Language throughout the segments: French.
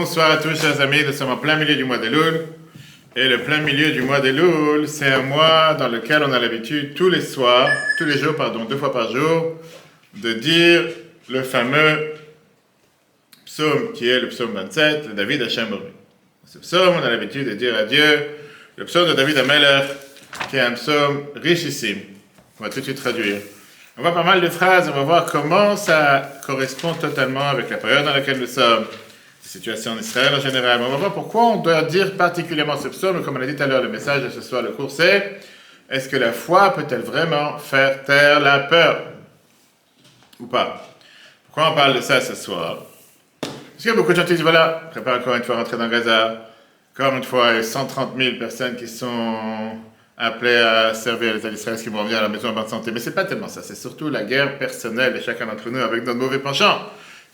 Bonsoir à tous, chers amis. Nous sommes en plein milieu du mois de Elul. Et le plein milieu du mois d'Elul, c'est un mois dans lequel on a l'habitude tous les jours, deux fois par jour, de dire le fameux psaume qui est le psaume 27, le David Hashem Boré. Ce psaume, on a l'habitude de dire à Dieu le psaume de David Amelech, qui est un psaume richissime. On va tout de suite traduire. On voit pas mal de phrases, on va voir comment ça correspond totalement avec la période dans laquelle nous sommes, la situation en Israël en général. On va voir pourquoi on doit dire particulièrement ce psaume. Comme on a dit tout à l'heure, le message de ce soir, le cours, c'est est-ce que la foi peut-elle vraiment faire taire la peur ou pas? Pourquoi on parle de ça ce soir? Parce qu'il y a beaucoup de gens qui disent voilà, prépare encore une fois rentrer dans Gaza. Encore une fois, il y a 130 000 personnes qui sont appelés à servir l'État d'Israël, qui vont revenir à la maison en bonne santé. Mais c'est pas tellement ça, c'est surtout la guerre personnelle de chacun d'entre nous avec notre mauvais penchant,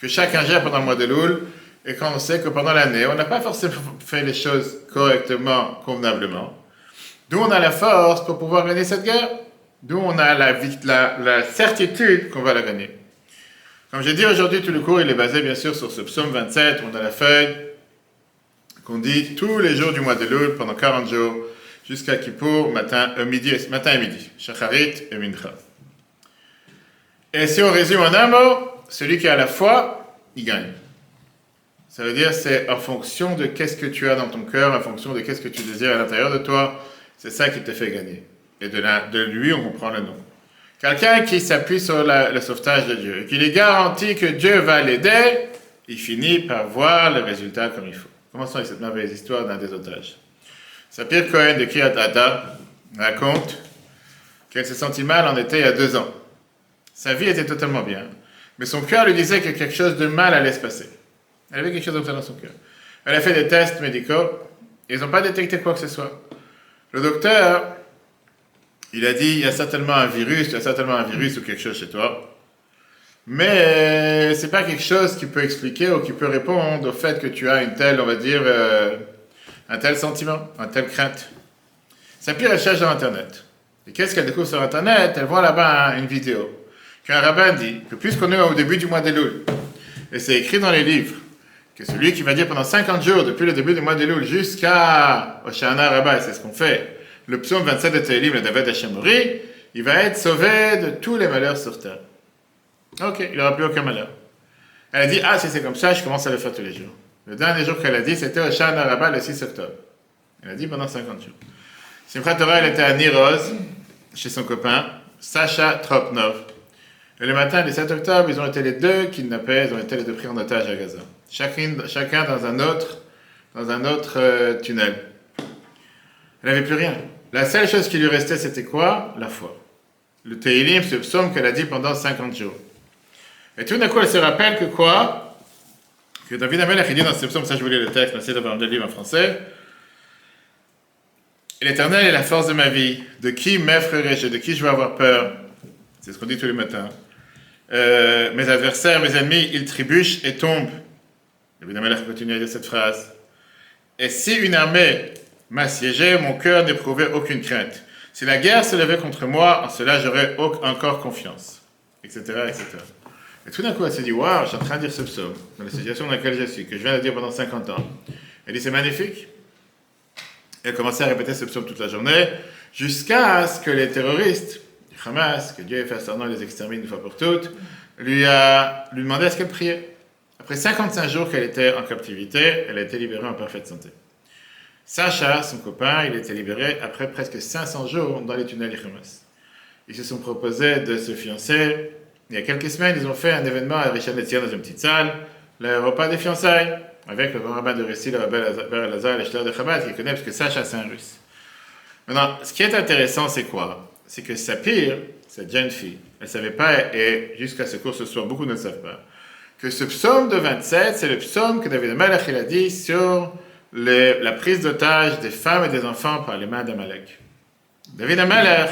que chacun gère pendant le mois de Elul, et quand on sait que pendant l'année, on n'a pas forcément fait les choses correctement, convenablement. D'où on a la force pour pouvoir gagner cette guerre, d'où on a la certitude qu'on va la gagner. Comme j'ai dit aujourd'hui, tout le cours, il est basé bien sûr sur ce psaume 27, où on a la feuille qu'on dit tous les jours du mois de Elul, pendant 40 jours, jusqu'à Kippour, matin et midi, Shacharit et Mincha. Et si on résume en un mot, celui qui a la foi, il gagne. Ça veut dire c'est en fonction de qu'est-ce que tu as dans ton cœur, en fonction de qu'est-ce que tu désires à l'intérieur de toi, c'est ça qui te fait gagner. Et de lui, on comprend le nom. Quelqu'un qui s'appuie sur le sauvetage de Dieu, et qui lui garantit que Dieu va l'aider, il finit par voir le résultat comme il faut. Commençons avec cette merveilleuse histoire d'un des otages. Sapir Cohen de Kiryat Atta raconte qu'elle s'est sentie mal en été il y a 2 ans. Sa vie était totalement bien, mais son cœur lui disait que quelque chose de mal allait se passer. Elle avait quelque chose comme ça dans son cœur. Elle a fait des tests médicaux, et ils n'ont pas détecté quoi que ce soit. Le docteur, il a dit, il y a certainement un virus ou quelque chose chez toi, mais c'est pas quelque chose qui peut expliquer ou qui peut répondre au fait que tu as une telle, on va dire, un tel sentiment, une telle crainte. Sapir, elle cherche dans Internet. Et qu'est-ce qu'elle découvre sur Internet? Elle voit là-bas une vidéo qu'un rabbin dit que puisqu'on est au début du mois d'Elul, et c'est écrit dans les livres, que celui qui va dire pendant 50 jours, depuis le début du mois d'Elul jusqu'à Hoshana Rabbah, c'est ce qu'on fait, le psaume 27 de Tehillim, le David Hashem Boré, il va être sauvé de tous les malheurs sur terre. Ok, il n'aura plus aucun malheur. Elle a dit, si c'est comme ça, je commence à le faire tous les jours. Le dernier jour qu'elle a dit, c'était Hoshana Rabbah le 6 octobre. Elle a dit pendant 50 jours. Simchat Torah, elle était à Niroz, chez son copain, Sacha Tropnov. Et le matin du 7 octobre, ils ont été les deux kidnappés, ils ont été les deux pris en otage à Gaza. Chacun dans un autre tunnel. Elle n'avait plus rien. La seule chose qui lui restait, c'était quoi? La foi. Le Tehillim, ce psaume qu'elle a dit pendant 50 jours. Et tout d'un coup, elle se rappelle que quoi? Que David Amelech, il dit dans ce psaume, ça je vous lis le texte, merci d'avoir le livre en français. L'Éternel est la force de ma vie. De qui m'effraierai-je? De qui je vais avoir peur? C'est ce qu'on dit tous les matins. Mes adversaires, mes ennemis, ils trébuchent et tombent. Évidemment, elle continue à dire cette phrase. Et si une armée m'assiégeait, mon cœur n'éprouvait aucune crainte. Si la guerre se levait contre moi, en cela j'aurais encore confiance. Etc., etc. Et tout d'un coup, elle s'est dit, waouh, je suis en train de dire ce psaume, dans la situation dans laquelle je suis, que je viens de dire pendant 50 ans. Elle dit, c'est magnifique. Elle a commencé à répéter ce psaume toute la journée, jusqu'à ce que les terroristes, Hamas, que Dieu ait fait son nom et les extermine une fois pour toutes, lui demandé à ce qu'elle priait. Après 55 jours qu'elle était en captivité, elle a été libérée en parfaite santé. Sacha, son copain, il a été libéré après presque 500 jours dans les tunnels du Hamas. Ils se sont proposés de se fiancer. Il y a quelques semaines, ils ont fait un événement à Rishon LeZion dans une petite salle, le repas des fiançailles, avec le grand rabbin de Russie, le rabbin Elazar, l'Eshler de Chabad, qui connaît parce que Sacha, c'est un russe. Maintenant, ce qui est intéressant, c'est quoi? C'est que Sapir, cette jeune fille, elle ne savait pas, et jusqu'à ce cours ce soir, beaucoup ne le savent pas, que ce psaume de 27, c'est le psaume que David Amelech il a dit sur la prise d'otage des femmes et des enfants par les mains d'Amalek. David Amelech,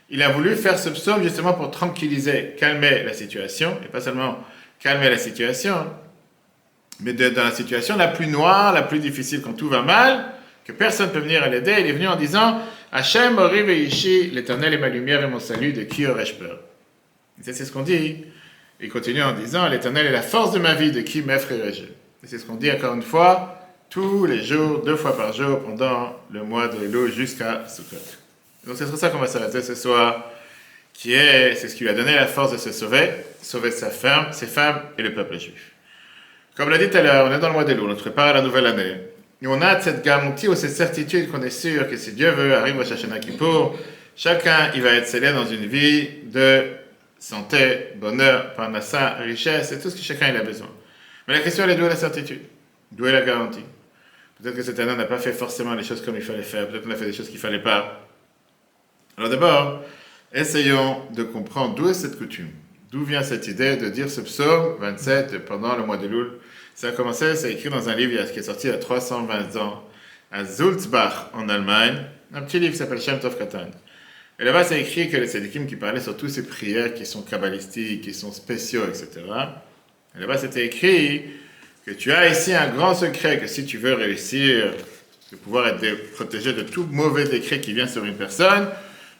il a voulu faire ce psaume justement pour tranquilliser, calmer la situation, et pas seulement calmer la situation, mais dans la situation la plus noire, la plus difficile, quand tout va mal, que personne ne peut venir à l'aider, il est venu en disant Hachem, Ori Veishi, l'Éternel est ma lumière et mon salut, de qui aurais-je peur? Et c'est ce qu'on dit. Il continue en disant l'Éternel est la force de ma vie, de qui m'effraierai-je? Et c'est ce qu'on dit encore une fois, tous les jours, 2 fois par jour, pendant le mois de Elul jusqu'à Sukkot. Donc c'est sur ça qu'on va s'arrêter ce soir, c'est ce qui lui a donné la force de se sauver ses femmes et le peuple juif. Comme l'a dit tout à l'heure, on est dans le mois d'Elul, on se prépare à la nouvelle année. Et on a cette garantie ou cette certitude qu'on est sûr que si Dieu veut, arrive au Shana Kippour, chacun il va être scellé dans une vie de santé, bonheur, parnassa, richesse, c'est tout ce que chacun il a besoin. Mais la question elle est d'où est la certitude? D'où est la garantie? Peut-être que cette année on n'a pas fait forcément les choses comme il fallait faire, peut-être qu'on a fait des choses qu'il ne fallait pas. Alors d'abord, essayons de comprendre d'où est cette coutume, d'où vient cette idée de dire ce psaume 27 pendant le mois de Elul. Ça a commencé, c'est écrit dans un livre qui est sorti il y a 320 ans, à Sulzbach en Allemagne, un petit livre qui s'appelle Shem Tov Katan. Et là-bas, c'est écrit que les tzadikim qui parlaient sur toutes ces prières qui sont kabbalistiques, qui sont spéciaux, etc. Et là-bas, c'était écrit que tu as ici un grand secret, que si tu veux réussir, de pouvoir être protégé de tout mauvais décret qui vient sur une personne,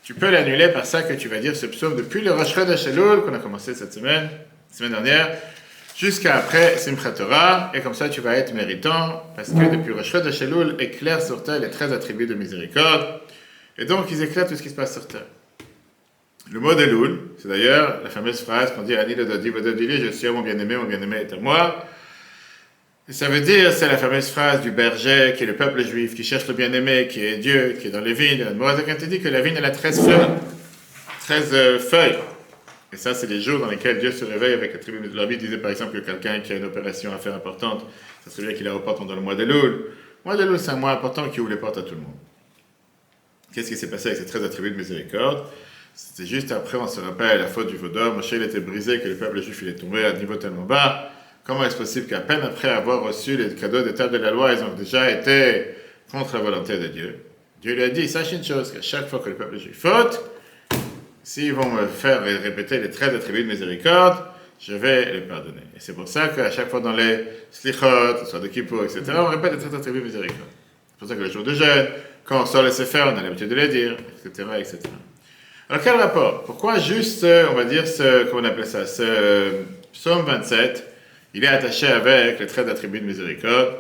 tu peux l'annuler par ça que tu vas dire ce psaume depuis le Rosh Chodesh Elul qu'on a commencé cette semaine dernière, jusqu'à après Simchat Torah, et comme ça tu vas être méritant, parce que depuis Rosh Chodesh Elul éclaire sur terre les 13 attributs de miséricorde, et donc ils éclairent tout ce qui se passe sur terre. Le mot d'Elul, c'est d'ailleurs la fameuse phrase qu'on dit Ani le Dodi Vododili, je suis à mon bien-aimé est à moi. Et ça veut dire, c'est la fameuse phrase du berger, qui est le peuple juif, qui cherche le bien-aimé, qui est Dieu, qui est dans les vignes. Morazak te dit que la vigne, elle a 13 feuilles. 13 feuilles. Et ça, c'est les jours dans lesquels Dieu se réveille avec la tribu de la vie. Disait par exemple que quelqu'un qui a une opération à faire importante, ça serait bien qu'il la reporte pendant le mois d'Elul. Le mois d'Elul, c'est un mois important qui ouvre les portes à tout le monde. Qu'est-ce qui s'est passé avec ces 13 attributs de miséricorde? C'était juste après, on se rappelle, la faute du Vaudor. Moshe, il était brisé, que le peuple juif, il est tombé à un niveau tellement bas. Comment est-ce possible qu'à peine après avoir reçu les cadeaux des tables de la loi, ils ont déjà été contre la volonté de Dieu? Dieu lui a dit, sache une chose, qu'à chaque fois que le peuple juif faute, s'ils vont me faire répéter les 13 attributs de miséricorde, je vais les pardonner. Et c'est pour ça qu'à chaque fois dans les slichot, soit de Kippour, etc., on répète les 13 attributs de miséricorde. C'est pour ça que le jour de jeûne, quand on sort les sefer, on a l'habitude de les dire, etc., etc. Alors quel rapport? Pourquoi juste, on va dire, comment on appelle ça, ce psaume 27, il est attaché avec les 13 attributs de miséricorde?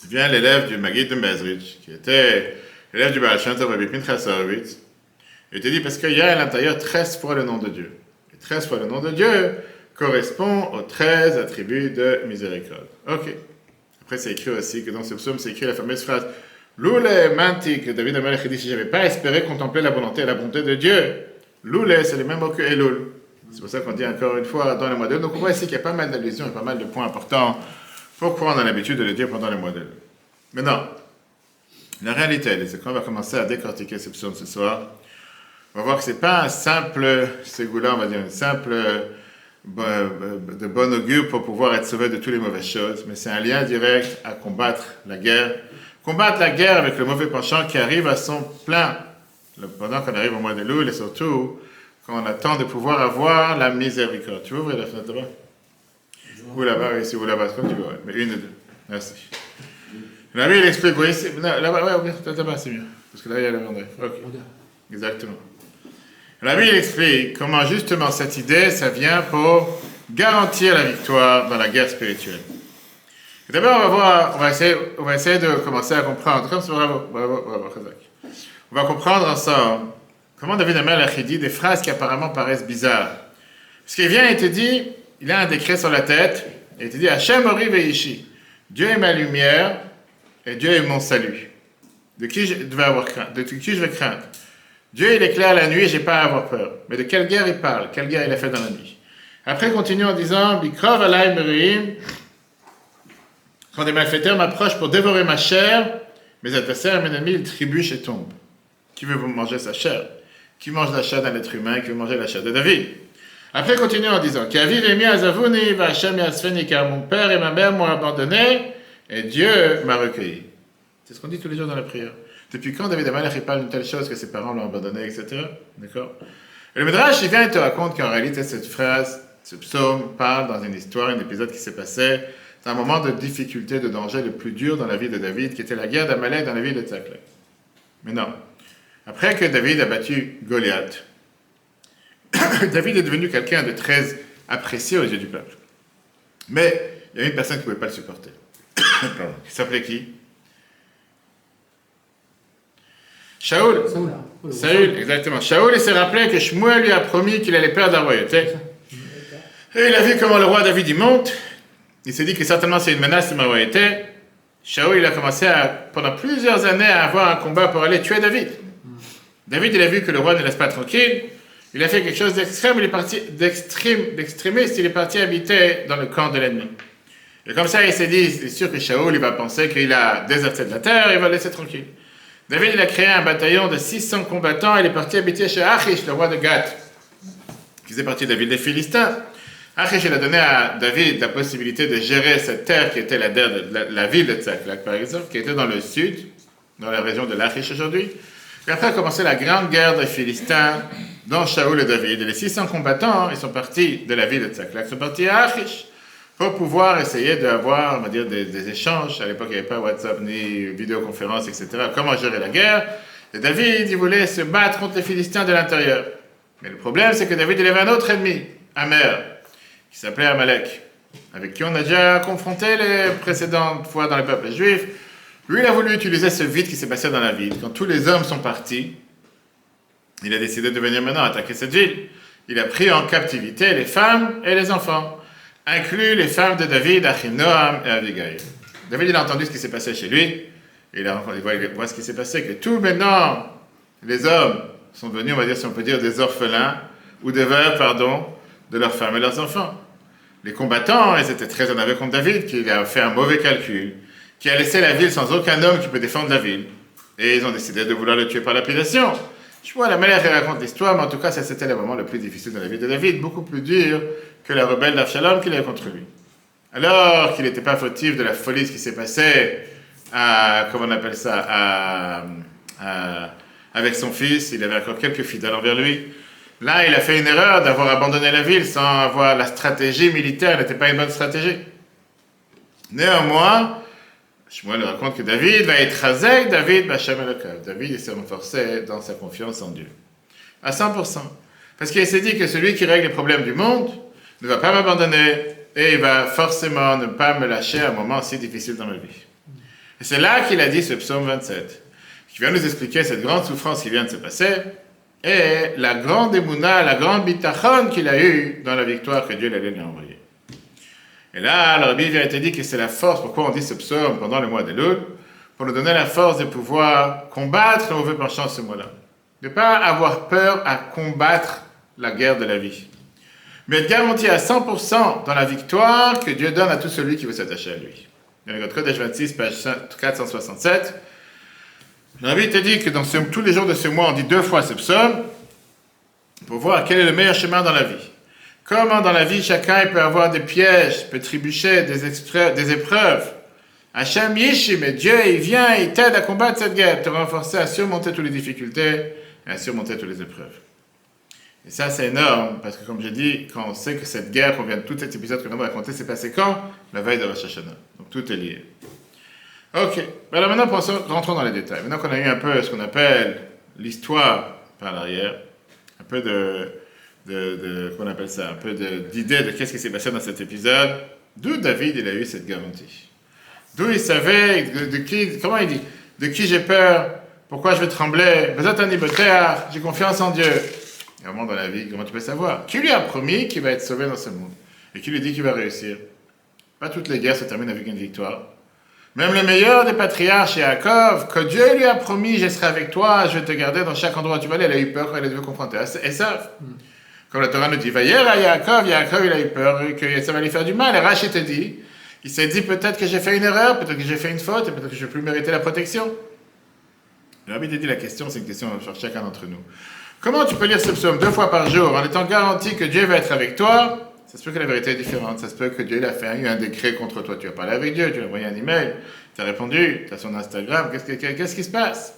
Vient l'élève du Maggid de Mezrich, qui était l'élève du Baal Shem Tov Rabbi Pinchas Horowitz. Il te dit parce qu'il y a à l'intérieur 13 fois le nom de Dieu. Et 13 fois le nom de Dieu correspond aux 13 attributs de miséricorde. Ok. Après, c'est écrit aussi que dans ce psaume, c'est écrit la fameuse phrase Loulé manti, que David Amalek dit si je n'avais pas espéré contempler la volonté et la bonté de Dieu. Loulé, c'est le même mot que Elul. C'est pour ça qu'on dit encore une fois dans le mois d'Elul. Donc on voit ici qu'il y a pas mal d'allusions et pas mal de points importants. Pourquoi on a l'habitude de le dire pendant le mois d'Elul? Maintenant, la réalité, c'est qu'on va commencer à décortiquer ce psaume ce soir. On va voir que ce n'est pas un simple ségoula, on va dire, une simple de bon augure pour pouvoir être sauvé de toutes les mauvaises choses, mais c'est un lien direct à combattre la guerre. Combattre la guerre avec le mauvais penchant qui arrive à son plein pendant qu'on arrive au mois d'Elul et surtout quand on attend de pouvoir avoir la miséricorde. Tu veux ouvrir la fenêtre là-bas? Ou là-bas, ici, ou là-bas, comme tu veux, mais une et deux. Merci. La Bible explique, oui, là-bas, ouais, peut-être là-bas, c'est mieux. Parce que là, il y a la vendée. Ok. Exactement. La Bible explique comment justement cette idée, ça vient pour garantir la victoire dans la guerre spirituelle. Et d'abord, on va essayer de commencer à comprendre. Comme ça, bravo, Khazak. On va comprendre ensemble comment David Amalek dit des phrases qui apparemment paraissent bizarres. Parce qu'il vient et te dit, il a un décret sur la tête, et il te dit, Hachem Ori Veishi, Dieu est ma lumière, et Dieu est mon salut. De qui je vais avoir crainte? De qui je vais craindre? Dieu, il éclaire la nuit, je n'ai pas à avoir peur. Mais de quelle guerre il parle? Quelle guerre il a fait dans la nuit? Après, il continue en disant, Bikrov alay merim, quand des malfaiteurs m'approchent pour dévorer ma chair, mes adversaires, mes ennemis, ils trébuchent et tombent. Qui veut manger sa chair? Qui mange la chair d'un être humain? Qui veut manger la chair de David? Après, il continue en disant, car mon père et ma mère m'ont abandonné, et Dieu m'a recueilli. C'est ce qu'on dit tous les jours dans la prière. Depuis quand David Amalek parle d'une telle chose que ses parents l'ont abandonné, etc. D'accord? Et le Midrash, il vient et te raconte qu'en réalité, cette phrase, ce psaume, parle dans une histoire, un épisode qui s'est passé. C'est un moment de difficulté, de danger le plus dur dans la vie de David, qui était la guerre d'Amalek dans la ville de Tzaklag. Mais non. Après que David a battu Goliath, David est devenu quelqu'un de très apprécié aux yeux du peuple. Mais il y a une personne qui ne pouvait pas le supporter. Qui s'appelait qui? Shaoul. Saül, exactement. Shaoul, il s'est rappelé que Shmuel lui a promis qu'il allait perdre la royauté. Et il a vu comment le roi David y monte. Il s'est dit que certainement c'est une menace de ma royauté. Shaoul, il a commencé pendant plusieurs années à avoir un combat pour aller tuer David. David, il a vu que le roi ne laisse pas tranquille. Il a fait quelque chose d'extrême, il est parti d'extrémiste, il est parti habiter dans le camp de l'ennemi. Et comme ça, il s'est dit, c'est sûr que Shaoul, il va penser qu'il a déserté de la terre, il va le laisser tranquille. David, il a créé un bataillon de 600 combattants, il est parti habiter chez Achish, le roi de Gath, qui faisait partie de la ville des Philistins. Achish, il a donné à David la possibilité de gérer cette terre qui était la ville de Tzakhlak, par exemple, qui était dans le sud, dans la région de l'Achish aujourd'hui. Et après a commencé la grande guerre des Philistins, dont Shaoul et David. Et les 600 combattants, ils sont partis de la ville de Tzakhlak, ils sont partis à Achish, pour pouvoir essayer d'avoir, on va dire, des échanges. À l'époque, il n'y avait pas WhatsApp ni vidéoconférence, etc. Comment gérer la guerre. Et David, il voulait se battre contre les Philistins de l'intérieur. Mais le problème, c'est que David, il avait un autre ennemi, Amer, qui s'appelait Amalek, avec qui on a déjà confronté les précédentes fois dans les peuples juifs. Lui, il a voulu utiliser ce vide qui s'est passé dans la ville. Quand tous les hommes sont partis, il a décidé de venir maintenant attaquer cette ville. Il a pris en captivité les femmes et les enfants, inclus les femmes de David, Achinoam et Abigail. David, il a entendu ce qui s'est passé chez lui, et il voit ce qui s'est passé, que tout maintenant, les hommes sont devenus, on va dire, si on peut dire, des orphelins, ou des veuves, pardon, de leurs femmes et leurs enfants. Les combattants, ils étaient très énervés contre David, qui a fait un mauvais calcul, qui a laissé la ville sans aucun homme qui peut défendre la ville. Et ils ont décidé de vouloir le tuer par lapidation. Je vois la manière qu'il raconte l'histoire, mais en tout cas, ça c'était le moment le plus difficile dans la vie de David, beaucoup plus dur que la rebelle d'Absalom qu'il avait contre lui. Alors qu'il n'était pas fautif de la folie qui s'est passée comment on appelle ça, avec son fils, il avait encore quelques fidèles envers lui. Là, il a fait une erreur d'avoir abandonné la ville sans avoir la stratégie militaire, n'était pas une bonne stratégie. Néanmoins, Shmuel raconte que David va écraser David Bachem Elokav. David s'est renforcé dans sa confiance en Dieu. À 100%. Parce qu'il s'est dit que celui qui règle les problèmes du monde ne va pas m'abandonner et il va forcément ne pas me lâcher à un moment si difficile dans ma vie. Et c'est là qu'il a dit ce psaume 27, qui vient nous expliquer cette grande souffrance qui vient de se passer et la grande émouna, la grande bitachon qu'il a eue dans la victoire que Dieu allait lui envoyer. Et là, le Rabbi vient te dire que c'est la force, pourquoi on dit ce psaume pendant le mois d'Elul, pour nous donner la force de pouvoir combattre le mauvais penchant ce mois-là. De ne pas avoir peur à combattre la guerre de la vie. Mais être garanti à 100% dans la victoire que Dieu donne à tout celui qui veut s'attacher à lui. Dans le Kodesh 26, page 467, le Rabbi te dit que dans tous les jours de ce mois, on dit 2 fois ce psaume pour voir quel est le meilleur chemin dans la vie. Comment dans la vie, chacun peut avoir des pièges, peut trébucher, des épreuves. Hachem Yishi, mais Dieu, il vient, il t'aide à combattre cette guerre, te renforcer à surmonter toutes les difficultés et à surmonter toutes les épreuves. Et ça, c'est énorme, parce que comme j'ai dit, quand on sait que cette guerre, tout cet épisode que nous avons raconté, c'est passé quand? La veille de Rosh Hashanah. Donc tout est lié. Ok, alors maintenant, rentrons dans les détails. Maintenant qu'on a eu un peu ce qu'on appelle l'histoire par l'arrière, un peu comment on appelle ça, un peu d'idée de qu'est-ce qui s'est passé dans cet épisode, d'où David, il a eu cette garantie. D'où il savait, comment il dit, de qui j'ai peur, pourquoi je vais trembler, j'ai confiance en Dieu. Et au monde dans la vie, comment tu peux savoir? Qui lui a promis qu'il va être sauvé dans ce monde? Et qui lui dit qu'il va réussir? Pas toutes les guerres se terminent avec une victoire. Même le meilleur des patriarches, Yaakov, que Dieu lui a promis, je serai avec toi, je vais te garder dans chaque endroit où tu vas aller, il a eu peur quand il a dû confronter. Et ça, comme la Torah nous dit, Vayer à Yaakov, il a eu peur que ça va lui faire du mal. Et Rachid te dit, il s'est dit peut-être que j'ai fait une erreur, peut-être que j'ai fait une faute, et peut-être que je ne vais plus mériter la protection. Le Rabbi te dit, la question, c'est une question sur chacun d'entre nous. Comment tu peux lire ce psaume 2 fois par jour en étant garanti que Dieu va être avec toi? Ça se peut que la vérité est différente, ça se peut que Dieu il a fait eu un décret contre toi. Tu as parlé avec Dieu, tu lui as envoyé un email, tu as répondu, tu as son Instagram, qu'est-ce qui se passe?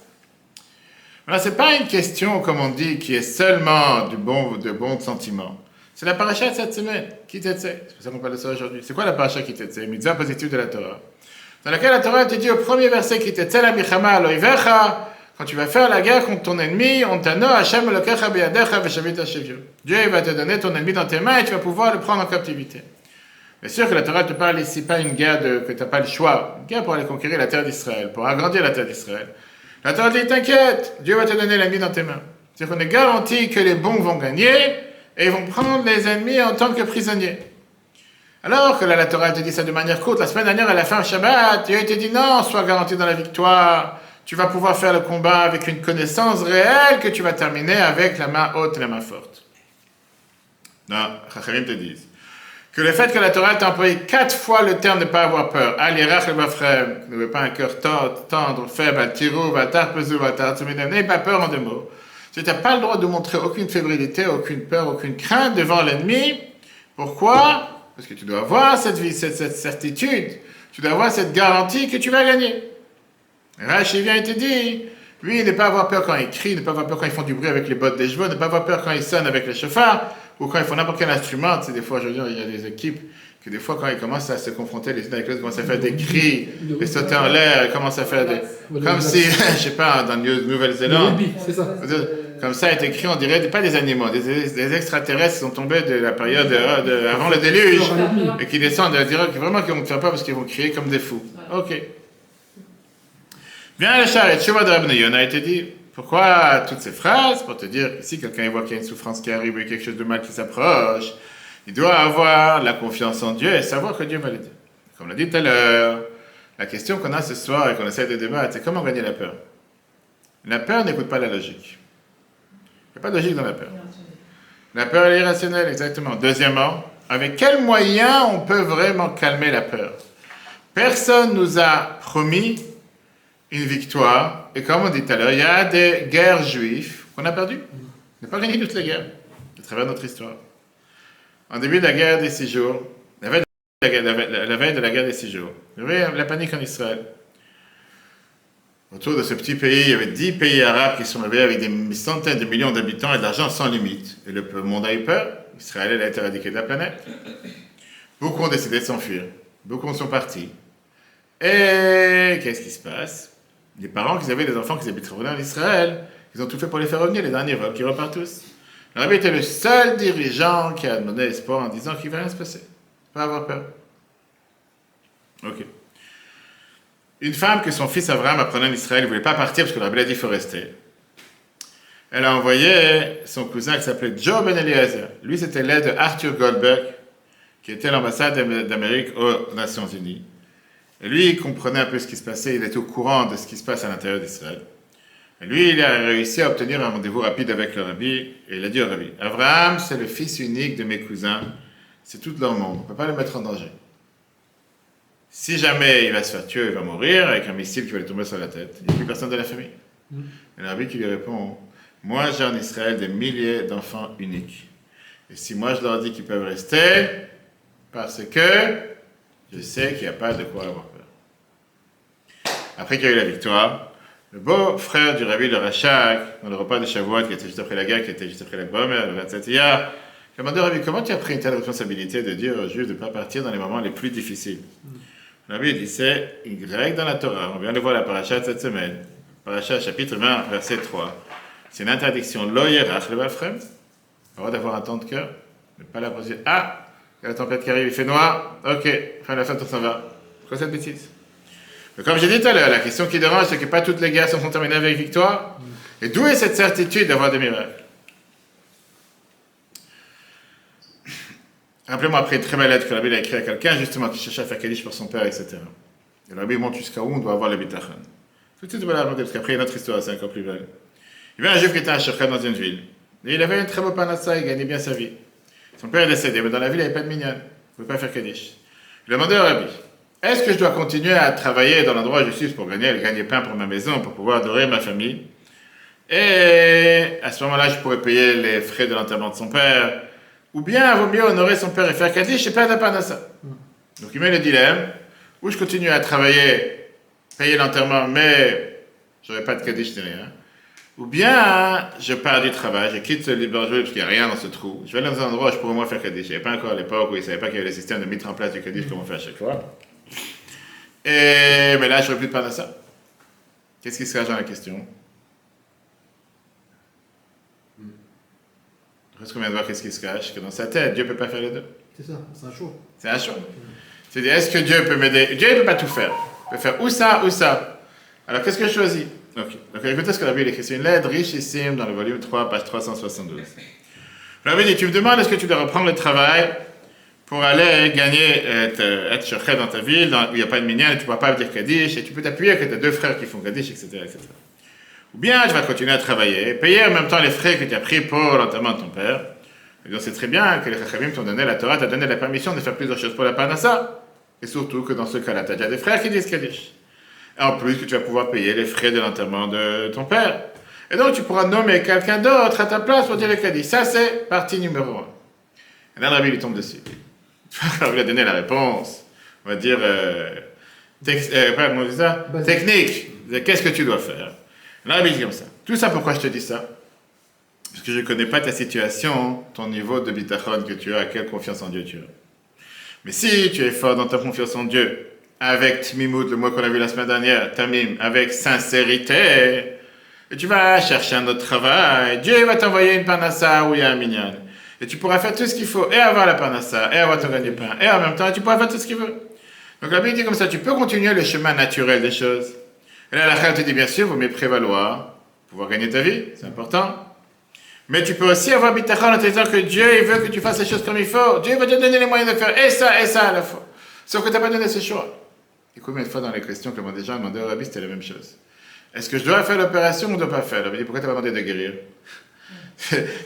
Voilà, ce n'est pas une question, comme on dit, qui est seulement de bons sentiments. C'est la paracha de cette semaine, qui t'aide. C'est pour ça qu'on parle de ça aujourd'hui. C'est quoi la paracha qui t'aide? Mitzvah positive de la Torah. Dans laquelle la Torah te dit au premier verset qui t'aide, la michama aloivecha, quand tu vas faire la guerre contre ton ennemi, on t'anno Hashem elokecha beyadecha veshavita shevio. Dieu va te donner ton ennemi dans tes mains et tu vas pouvoir le prendre en captivité. Bien sûr que la Torah te parle ici pas une guerre que tu n'as pas le choix, une guerre pour aller conquérir la terre d'Israël, pour agrandir la terre d'Israël. La Torah dit, t'inquiète, Dieu va te donner l'ennemi dans tes mains. C'est-à-dire qu'on est garanti que les bons vont gagner et ils vont prendre les ennemis en tant que prisonniers. Alors que là, la Torah te dit ça de manière courte. La semaine dernière, à la fin du Shabbat, Dieu te dit non, sois garanti dans la victoire. Tu vas pouvoir faire le combat avec une connaissance réelle que tu vas terminer avec la main haute et la main forte. Non, Chachamim te disent que le fait que la Torah t'a employé 4 fois le terme de ne pas avoir peur, Al-Yerach le-Bafrem, n'avez pas un cœur tendre, faible, Al-Tirou, Al-Tarpezou, Al-Tartzumidem, n'ayez pas peur en 2 mots. Tu n'as pas le droit de montrer aucune fébrilité, aucune peur, aucune crainte devant l'ennemi. Pourquoi ? Parce que tu dois avoir cette certitude, tu dois avoir cette garantie que tu vas gagner. Rashi vient et te dit, lui, ne pas avoir peur quand il crie, ne pas avoir peur quand ils font du bruit avec les bottes des chevaux, ne pas avoir peur quand ils sonnent avec les chauffards, ou quand ils font n'importe quel instrument. Tu sais, des fois, je veux dire, il y a des équipes que des fois, quand ils commencent à se confronter les unes avec les autres, ils commencent à faire des cris, les sauter en l'air, ils commencent à faire des... Comme si, je sais pas, dans le Nouvelle-Zélande, c'est ça. Comme ça, est écrit, on dirait, pas des animaux, des extraterrestres qui sont tombés de la période avant le déluge, et qui descendent, vraiment qui vont te faire peur parce qu'ils vont crier comme des fous. Ok. Viens à la charrette, Shuvah de Rabbeinu Yonah a été dit. Pourquoi toutes ces phrases? Pour te dire, si quelqu'un voit qu'il y a une souffrance qui arrive, ou quelque chose de mal qui s'approche, il doit avoir la confiance en Dieu et savoir que Dieu va l'aider. Comme on l'a dit tout à l'heure, la question qu'on a ce soir et qu'on essaie de débattre, c'est comment gagner la peur. La peur n'écoute pas la logique. Il n'y a pas de logique dans la peur. La peur est irrationnelle, exactement. Deuxièmement, avec quels moyens on peut vraiment calmer la peur? Personne nous a promis une victoire. Et comme on dit tout à l'heure, il y a des guerres juives qu'on a perdues. On n'a pas gagné toutes les guerres à travers notre histoire. En début de la guerre des 6 jours, la veille de la guerre des 6 jours, il y avait la panique en Israël. Autour de ce petit pays, il y avait 10 pays arabes qui sont réveillés avec des centaines de millions d'habitants et de l'argent sans limite. Et le monde a eu peur. Israël a été éradiqué de la planète. Beaucoup ont décidé de s'enfuir. Beaucoup sont partis. Et qu'est-ce qui se passe? Les parents qui avaient des enfants qui habitaient en Israël, ils ont tout fait pour les faire revenir, les derniers vols qui repartent tous. Le rabbi était le seul dirigeant qui a demandé l'espoir en disant qu'il ne va rien se passer. Pas avoir peur. Ok. Une femme que son fils Abraham apprenait en Israël, il ne voulait pas partir parce que le rabbi a dit qu'il faut rester. Elle a envoyé son cousin qui s'appelait Joe Ben Eliezer. Lui, c'était l'aide de Arthur Goldberg, qui était l'ambassade d'Amérique aux Nations Unies. Et lui, il comprenait un peu ce qui se passait, il était au courant de ce qui se passe à l'intérieur d'Israël. Et lui, il a réussi à obtenir un rendez-vous rapide avec le rabbi, et il a dit au rabbi, Abraham, c'est le fils unique de mes cousins, c'est tout leur monde, on ne peut pas le mettre en danger. Si jamais il va se faire tuer, il va mourir avec un missile qui va lui tomber sur la tête, il n'y a plus personne de la famille. Et le rabbi qui lui répond, moi j'ai en Israël des milliers d'enfants uniques. Et si moi je leur dis qu'ils peuvent rester, parce que je sais qu'il n'y a pas de quoi avoir peur. Après qu'il y a eu la victoire, le beau frère du rabbi, le Rachak, dans le repas de Shavuot, qui était juste après la guerre, qui était juste après la Gomer, le 27 Iyar, il a demandé au rabbi, comment tu as pris une telle responsabilité de dire aux Juifs de ne pas partir dans les moments les plus difficiles? Le rabbi dit, c'est une règle dans la Torah, on vient de voir la paracha cette semaine, paracha chapitre 20, verset 3. C'est une interdiction, lo yerach le bafrem, le droit d'avoir un temps de cœur, ne pas la poser, ah, il y a la tempête qui arrive, il fait noir, ok, fin de la fin, tout s'en va. Quoi cette bêtise? Mais comme j'ai dit tout à l'heure, la question qui dérange, c'est que pas toutes les guerres sont terminées avec victoire. Et d'où est cette certitude d'avoir des miracles? Rappelez-moi après une très belle lettre que le rabbi a écrite à quelqu'un, justement, qui cherchait à faire Kaddish pour son père, etc. Et le rabbi montre jusqu'à où on doit avoir le bitachon. Tout de suite, on va la raconter, parce qu'après, il y a une autre histoire, c'est encore plus belle. Il y avait un juif qui était à Shechem dans une ville. Et il avait un très beau panassa, il gagnait bien sa vie. Son père est décédé, mais dans la ville, il n'y avait pas de minyan. Il ne pouvait pas faire Kaddish. Il a demandé au rabbi, est-ce que je dois continuer à travailler dans l'endroit où je suis pour gagner pain pour ma maison, pour pouvoir adorer ma famille? Et à ce moment-là, je pourrais payer les frais de l'enterrement de son père. Ou bien, il vaut mieux honorer son père et faire Kaddish et perdre la panassa. Donc il met le dilemme, ou je continue à travailler, payer l'enterrement, mais je n'aurai pas de Kaddish ni rien. Ou bien, je pars du travail, je quitte ce libre jouet parce qu'il n'y a rien dans ce trou. Je vais dans un endroit où je pourrais au moins faire Kaddish. Il n'y avait pas encore à l'époque où ils ne savaient pas qu'il y avait le système de mettre en place du Kaddish comme on fait à chaque fois. Mais là, je ne ferai plus de panassa. Qu'est-ce qui se cache dans la question? Est-ce qu'on vient de voir qu'est-ce qui se cache? Que dans sa tête, Dieu ne peut pas faire les deux. C'est ça, c'est un choix. C'est un choix. C'est-à-dire, est-ce que Dieu peut m'aider? Dieu ne peut pas tout faire. Il peut faire ou ça, ou ça. Alors, qu'est-ce que je choisis? Ok. Donc, écoutez ce que la Bible écrit. C'est une lettre richissime dans le volume 3, page 372. La Bible dit, tu me demandes est-ce que tu dois reprendre le travail pour aller gagner, être shochet dans ta ville, où il n'y a pas de minyan, et tu ne pourras pas dire Kaddish, et tu peux t'appuyer que tu as 2 frères qui font Kaddish, etc., etc. Ou bien, tu vas continuer à travailler, payer en même temps les frais que tu as pris pour l'enterrement de ton père. Et donc, c'est très bien que les Chachamim t'ont donné la Torah, t'ont donné la permission de faire plusieurs choses pour la Parnassa. Et surtout que dans ce cas-là, tu as déjà des frères qui disent Kaddish. Et en plus, que tu vas pouvoir payer les frais de l'enterrement de ton père. Et donc, tu pourras nommer quelqu'un d'autre à ta place pour dire le Kaddish. Ça, c'est partie numéro 1. Et là, le Rabbi lui tombe dessus. On lui a donné la réponse. On va dire, comment on dit ça? Technique. Qu'est-ce que tu dois faire? Là, il dit comme ça. Tout ça, pourquoi je te dis ça? Parce que je ne connais pas ta situation, ton niveau de bitachon que tu as, quelle confiance en Dieu tu as. Mais si tu es fort dans ta confiance en Dieu, avec Tmimout, le mot qu'on a vu la semaine dernière, Tamim, avec sincérité, et tu vas chercher un autre travail, Dieu va t'envoyer une parnassa où il y a un minyan. Et tu pourras faire tout ce qu'il faut, et avoir la parnassa, et avoir ton gagne-pain, et en même temps, tu pourras faire tout ce qu'il veut. Donc la Bible dit comme ça, tu peux continuer le chemin naturel des choses. Et là, la Chaya te dit, bien sûr, il vaut mieux prévaloir, pouvoir gagner ta vie, c'est important. Mais tu peux aussi avoir bitachon en te disant que Dieu il veut que tu fasses les choses comme il faut. Dieu va te donner les moyens de faire et ça à la fois. Sauf que tu n'as pas donné ce choix. Et combien de fois dans les questions que des gens demandaient au Rabbi, c'était la même chose. Est-ce que je dois faire l'opération ou je ne dois pas faire? Le Rabbi dit, pourquoi tu n'as pas demandé de guérir?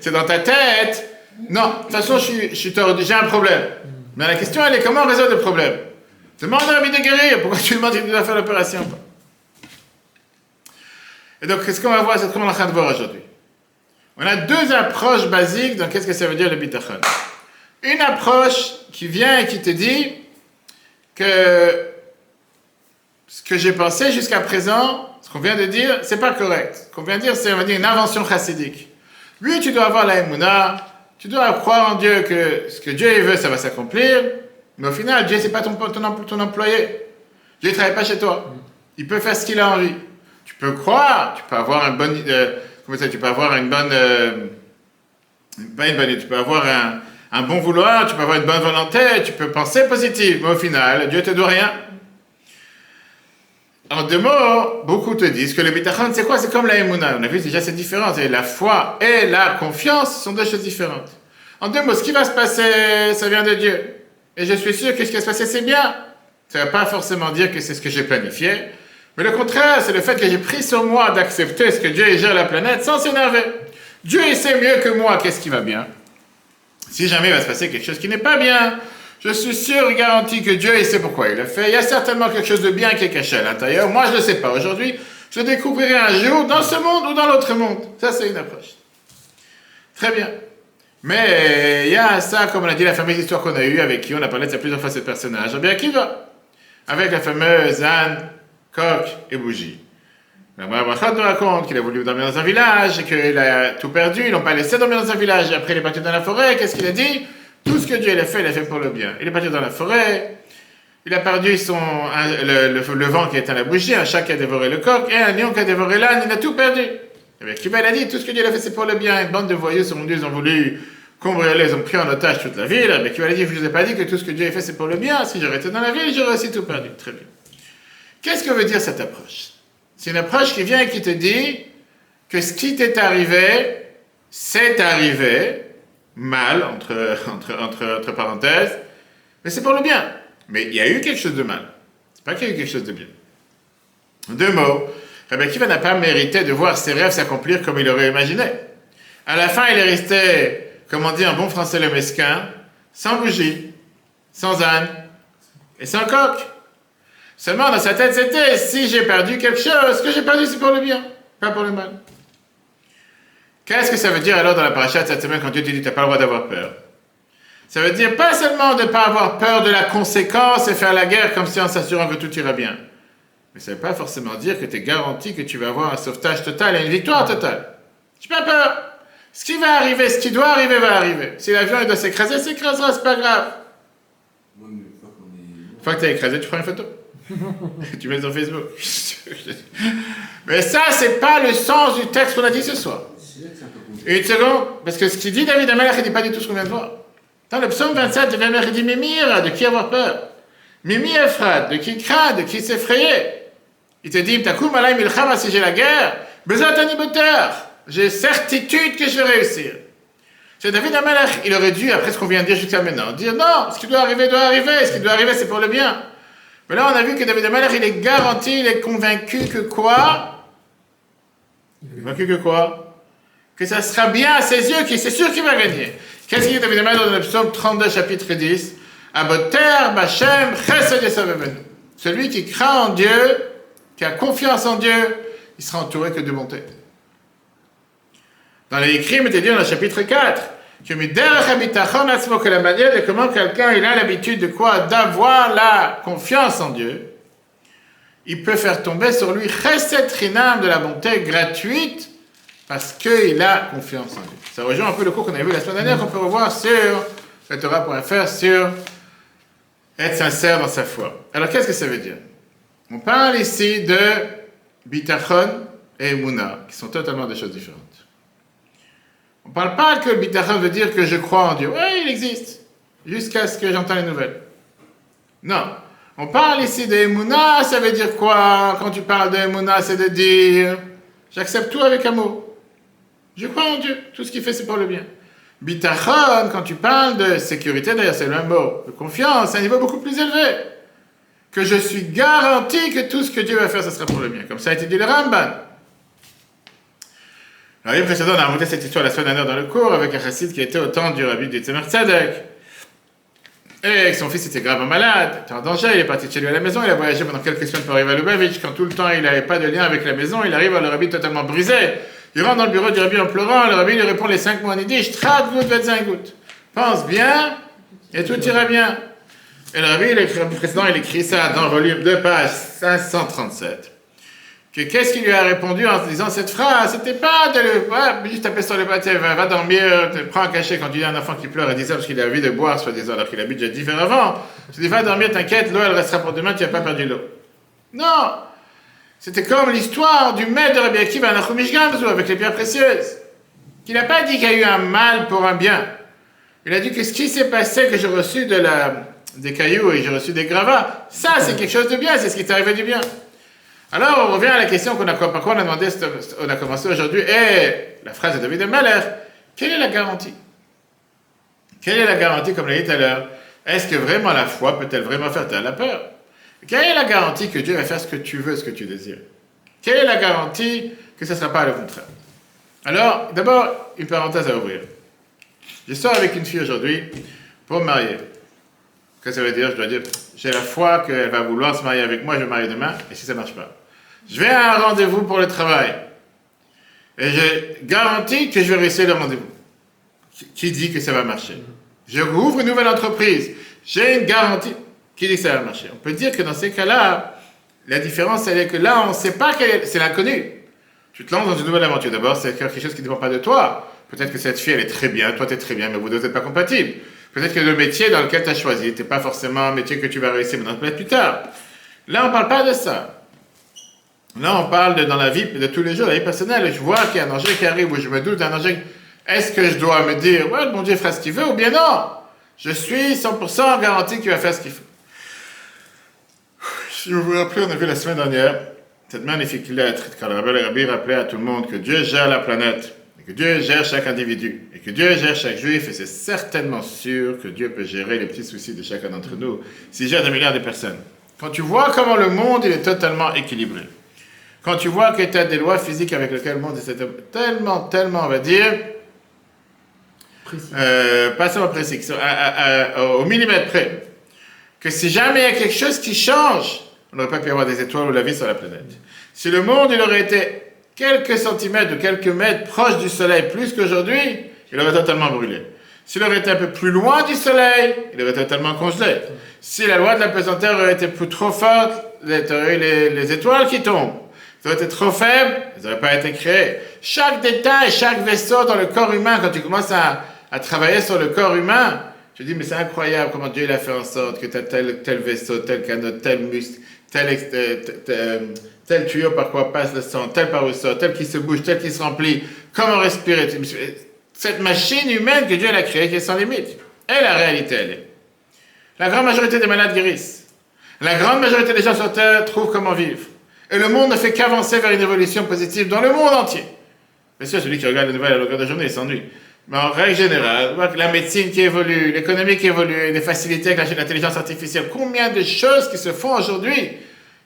C'est dans ta tête. Non, de toute façon, j'ai un problème. Mais la question, elle est comment résoudre le problème? Demande au Rabbi de guérir. Pourquoi tu demandes si tu dois faire l'opération? Et donc, qu'est-ce qu'on va voir? C'est ce qu'on est en train de voir aujourd'hui. On a 2 approches basiques dans qu'est-ce que ça veut dire le bitachon. Une approche qui vient et qui te dit que ce que j'ai pensé jusqu'à présent, ce qu'on vient de dire, c'est pas correct. Ce qu'on vient de dire, c'est, on va dire, une invention chassidique. Oui, tu dois avoir la émouna, tu dois croire en Dieu que ce que Dieu veut, ça va s'accomplir, mais au final, Dieu, c'est pas ton employé. Dieu ne travaille pas chez toi. Il peut faire ce qu'il a envie. Tu peux croire, tu peux avoir un bon... tu peux avoir une bonne... pas une bonne... Tu peux avoir un bon vouloir, tu peux avoir une bonne volonté, tu peux penser positif, mais au final, Dieu ne te doit rien. En 2 mots, beaucoup te disent que le bitachon, c'est quoi? C'est comme la émouna. On a vu déjà, c'est différent. C'est la foi et la confiance sont 2 choses différentes. En 2 mots, ce qui va se passer, ça vient de Dieu. Et je suis sûr que ce qui va se passer, c'est bien. Ça ne va pas forcément dire que c'est ce que j'ai planifié. Mais le contraire, c'est le fait que j'ai pris sur moi d'accepter ce que Dieu gère la planète sans s'énerver. Dieu, il sait mieux que moi qu'est-ce qui va bien. Si jamais il va se passer quelque chose qui n'est pas bien, je suis sûr et garanti que Dieu, il sait pourquoi il le fait. Il y a certainement quelque chose de bien qui est caché à l'intérieur. Moi, je ne le sais pas. Aujourd'hui, je le découvrirai un jour dans ce monde ou dans l'autre monde. Ça, c'est une approche. Très bien. Mais il y a ça, comme on a dit, la fameuse histoire qu'on a eue, avec qui on a parlé de ça plusieurs fois, ce personnage. Eh bien, qui va? Avec la fameuse Anne, coq et bougie. La Brachot nous raconte qu'il a voulu dormir dans un village et qu'il a tout perdu. Ils l'ont pas laissé dormir dans un village. Et après, il est parti dans la forêt. Qu'est-ce qu'il a dit? Tout ce que Dieu il a fait pour le bien. Il est parti dans la forêt. Il a perdu le vent qui éteint la bougie, un chat qui a dévoré le coq et un lion qui a dévoré l'âne. Il a tout perdu. Et bien, Kiva, il a dit, tout ce que Dieu a fait, c'est pour le bien. Une bande de voyous sont venus, ils ont voulu cambrioler, ils ont pris en otage toute la ville. Mais Kiva a dit, je ne vous ai pas dit que tout ce que Dieu a fait, c'est pour le bien. Si j'aurais été dans la ville, j'aurais aussi tout perdu. Très bien. Qu'est-ce que veut dire cette approche? C'est une approche qui vient et qui te dit que ce qui t'est arrivé, c'est arrivé, mal, entre parenthèses, mais c'est pour le bien. Mais il y a eu quelque chose de mal. C'est pas qu'il y a eu quelque chose de bien. En 2 mots, Rabbi Akiva n'a pas mérité de voir ses rêves s'accomplir comme il aurait imaginé. À la fin, il est resté, comme on dit en bon français le mesquin, sans bougie, sans âne et sans coq. Seulement, dans sa tête, c'était, si j'ai perdu quelque chose, ce que j'ai perdu, c'est pour le bien, pas pour le mal. Qu'est-ce que ça veut dire alors dans la paracha de cette semaine quand Dieu te dit, tu n'as pas le droit d'avoir peur? Ça veut dire pas seulement de ne pas avoir peur de la conséquence et faire la guerre comme si en s'assurant que tout ira bien. Mais ça ne veut pas forcément dire que tu es garanti que tu vas avoir un sauvetage total et une victoire totale. Tu n'as pas peur. Ce qui va arriver, ce qui doit arriver, va arriver. Si l'avion il doit s'écraser, s'écrasera, c'est pas grave. Une fois que tu as écrasé, tu prends une photo. Tu mets sur Facebook. Mais ça, c'est pas le sens du texte qu'on a dit ce soir. Une seconde, parce que ce qu'il dit David Amelach, il dit pas du tout ce qu'on vient de voir. Dans le psaume 27, le Vémer dit Mimir, de qui avoir peur? Mimi Ephrat, de qui craindre, de qui s'effrayer? Il te dit Takoum alay milchama, si j'ai la guerre, bezatani boter, j'ai certitude que je vais réussir. C'est David Amalek, il aurait dû, après ce qu'on vient de dire jusqu'à maintenant, dire non, ce qui doit arriver, ce qui doit arriver, c'est pour le bien. Mais là, on a vu que David Amalek, il est garanti, il est convaincu que quoi? Convaincu que quoi? Que ça sera bien à ses yeux, que c'est sûr qu'il va gagner. Qu'est-ce qu'il dit David Amalek dans le psaume 32, chapitre 10? Aboter, Bachem, Chesed Yesavevenu. Celui qui craint en Dieu, qui a confiance en Dieu, il sera entouré que de bonté. Dans les écrits, il était dit dans le chapitre 4, que la manière de comment quelqu'un il a l'habitude de quoi? D'avoir la confiance en Dieu, il peut faire tomber sur lui Chesed Chinam, de la bonté gratuite, parce qu'il a confiance en Dieu. Ça rejoint un peu le cours qu'on avait vu la semaine dernière, qu'on peut revoir sur le Torah.fr, sur être sincère dans sa foi. Alors qu'est-ce que ça veut dire? On parle ici de bitachon et emuna, qui sont totalement des choses différentes. On ne parle pas que le bitachon veut dire que je crois en Dieu. Oui, il existe, jusqu'à ce que j'entends les nouvelles. Non. On parle ici de emuna, ça veut dire quoi? Quand tu parles de emuna, c'est de dire j'accepte tout avec amour. Je crois en Dieu, tout ce qu'il fait c'est pour le bien. Bitachon, quand tu parles de sécurité, d'ailleurs c'est le même mot, de confiance, c'est un niveau beaucoup plus élevé. Que je suis garanti que tout ce que Dieu va faire, ce sera pour le bien. Comme ça a été dit le Ramban. Alors, précédent, on a raconté cette histoire la semaine dernière dans le cours avec un chassid qui était au temps du rabbi du Tzemach Tzedek. Et son fils était gravement malade, était en danger, il est parti de chez lui à la maison, il a voyagé pendant quelques semaines pour arriver à Lubavitch. Quand tout le temps il n'avait pas de lien avec la maison, il arrive à le rabbi totalement brisé. Il rentre dans le bureau du rabbi en pleurant, le rabbi lui répond les 5 mots en yiddish, Tradgut vetzingut. Pense bien et tout ira bien. Et le rabbi, le précédent, il écrit ça dans le volume 2, page 537. Que qu'est-ce qu'il lui a répondu en disant cette phrase? C'était pas de le juste taper sur le bâti, va dormir, prends un cachet quand tu dis à un enfant qui pleure et dit ça parce qu'il a envie de boire, soi-disant, alors qu'il a bu déjà 10 verres avant. Tu dis va dormir, t'inquiète, l'eau elle restera pour demain, tu n'as pas perdu l'eau. Non! C'était comme l'histoire du maître de Rabbi Akiva à Nachumish Gamzu avec les pierres précieuses. Il n'a pas dit qu'il y a eu un mal pour un bien. Il a dit que ce qui s'est passé, que j'ai reçu des cailloux et j'ai reçu des gravats, ça c'est quelque chose de bien, c'est ce qui t'est arrivé du bien. Alors on revient à la question par quoi on a demandé, on a commencé aujourd'hui, et la phrase de David Amalek, quelle est la garantie? Quelle est la garantie, comme l'a dit tout à l'heure? Est-ce que vraiment la foi peut-elle vraiment faire taire la peur? Quelle est la garantie que Dieu va faire ce que tu veux, ce que tu désires? Quelle est la garantie que ce ne sera pas le contraire? Alors, d'abord, une parenthèse à ouvrir. Je sors avec une fille aujourd'hui pour me marier. Qu'est-ce que ça veut dire? Je dois dire, j'ai la foi qu'elle va vouloir se marier avec moi, je vais me marier demain, et si ça ne marche pas. Je vais à un rendez-vous pour le travail. Et je garantis que je vais réussir le rendez-vous. Qui dit que ça va marcher? Je rouvre une nouvelle entreprise. J'ai une garantie. Qui dit que ça va marcher? On peut dire que dans ces cas-là, la différence, elle est que là, on ne sait pas c'est l'inconnu. Tu te lances dans une nouvelle aventure. D'abord, c'est quelque chose qui ne dépend pas de toi. Peut-être que cette fille, elle est très bien, toi, tu es très bien, mais vous deux n'êtes pas compatibles. Peut-être que le métier dans lequel tu as choisi n'est pas forcément un métier que tu vas réussir, mais peut-être plus tard. Là, on ne parle pas de ça. Là, on parle dans la vie de tous les jours, la vie personnelle. Je vois qu'il y a un danger qui arrive, ou je me doute d'un danger. Est-ce que je dois me dire, ouais, le bon Dieu fera ce qu'il veut, ou bien non? Je suis 100% garanti qu'il va faire ce qu'il faut. Si vous vous rappelez, on a vu la semaine dernière cette magnifique lettre quand le rabbi rappelait à tout le monde que Dieu gère la planète, et que Dieu gère chaque individu, et que Dieu gère chaque juif, et c'est certainement sûr que Dieu peut gérer les petits soucis de chacun d'entre nous s'il gère des milliards de personnes. Quand tu vois comment le monde il est totalement équilibré, quand tu vois que tu as des lois physiques avec lesquelles le monde est tellement, on va dire, pas seulement précis, au millimètre près, que si jamais il y a quelque chose qui change, on n'aurait pas pu avoir des étoiles ou la vie sur la planète. Si le monde il aurait été quelques centimètres ou quelques mètres proche du soleil plus qu'aujourd'hui, il aurait totalement brûlé. S'il aurait été un peu plus loin du soleil, il aurait totalement congelé. Si la loi de la pesanteur aurait été trop forte, il y aurait eu les étoiles qui tombent. Si elles auraient été trop faibles, elles n'auraient pas été créées. Chaque détail, chaque vaisseau dans le corps humain, quand tu commences à travailler sur le corps humain, tu te dis, mais c'est incroyable comment Dieu il a fait en sorte que tu as tel vaisseau, tel canot, tel muscle, tel tuyau par quoi passe le sang, tel par où sort, tel qui se bouge, tel qui se remplit, comment respirer. Cette machine humaine que Dieu a créée qui est sans limite. Et la réalité, elle est. La grande majorité des malades guérissent. La grande majorité des gens sur Terre trouvent comment vivre. Et le monde ne fait qu'avancer vers une évolution positive dans le monde entier. Bien sûr, celui qui regarde les nouvelles à longueur de journée, il s'ennuie. Mais en règle générale, on voit que la médecine qui évolue, l'économie qui évolue, les facilités avec l'intelligence artificielle, combien de choses qui se font aujourd'hui,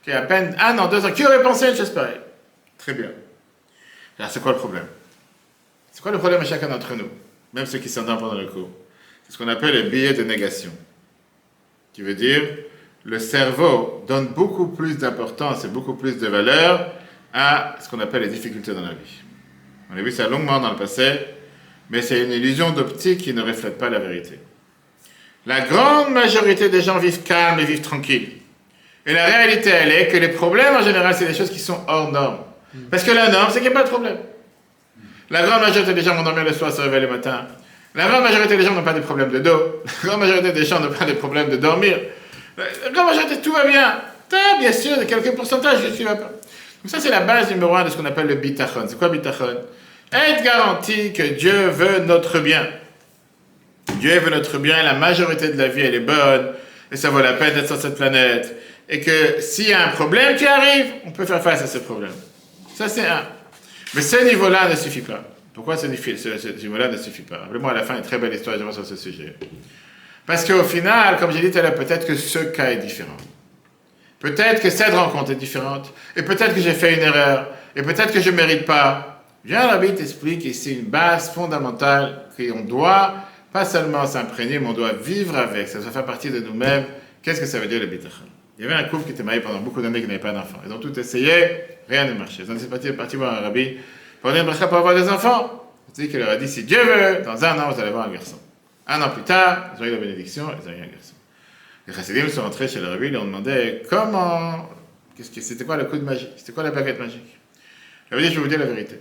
qu'il y a à peine 1 an, 2 ans, qui aurait pensé à une chose pareille? Très bien. Alors, c'est quoi le problème? C'est quoi le problème à chacun d'entre nous? Même ceux qui s'endorment pendant le cours. C'est ce qu'on appelle le biais de négation. Qui veut dire, le cerveau donne beaucoup plus d'importance et beaucoup plus de valeur à ce qu'on appelle les difficultés dans la vie. On a vu ça longuement dans le passé, mais c'est une illusion d'optique qui ne reflète pas la vérité. La grande majorité des gens vivent calmes et vivent tranquilles. Et la réalité, elle est que les problèmes, en général, c'est des choses qui sont hors normes. Parce que la norme, c'est qu'il n'y a pas de problème. La grande majorité des gens vont dormir le soir, se réveiller le matin. La grande majorité des gens n'ont pas de problèmes de dos. La grande majorité des gens n'ont pas de problèmes de dormir. La grande majorité, tout va bien. Bien sûr, de quelques pourcentages, je ne suis pas. Donc ça, c'est la base numéro 1 de ce qu'on appelle le bitachon. C'est quoi bitachon? Être garanti que Dieu veut notre bien. Dieu veut notre bien, la majorité de la vie, elle est bonne, et ça vaut la peine d'être sur cette planète. Et que s'il y a un problème qui arrive, on peut faire face à ce problème. Ça, c'est un. Mais ce niveau-là ne suffit pas. Pourquoi ce niveau-là ne suffit pas? Rappelez-moi à la fin une très belle histoire sur ce sujet. Parce qu'au final, comme j'ai dit tout à l'heure, peut-être que ce cas est différent. Peut-être que cette rencontre est différente. Et peut-être que j'ai fait une erreur. Et peut-être que je ne mérite pas. Bien, la Bible t'explique ici une base fondamentale qu'on doit pas seulement s'imprégner, mais on doit vivre avec. Ça doit faire partie de nous-mêmes. Qu'est-ce que ça veut dire le bitachon? Il y avait un couple qui était marié pendant beaucoup d'années qui n'avait pas d'enfants. Ils ont tout essayé, rien ne marchait. Ils ont parti voir un rabbi pour une bracha pour avoir des enfants. Il leur a dit, si Dieu veut, dans 1 an, vous allez avoir un garçon. 1 an plus tard, ils ont eu la bénédiction, ils ont eu un garçon. Les chassidim sont rentrés chez le rabbi, ils lui ont demandé comment, c'était quoi le coup de magie, c'était quoi la baguette magique. Il avait dit, je vais vous dire la vérité.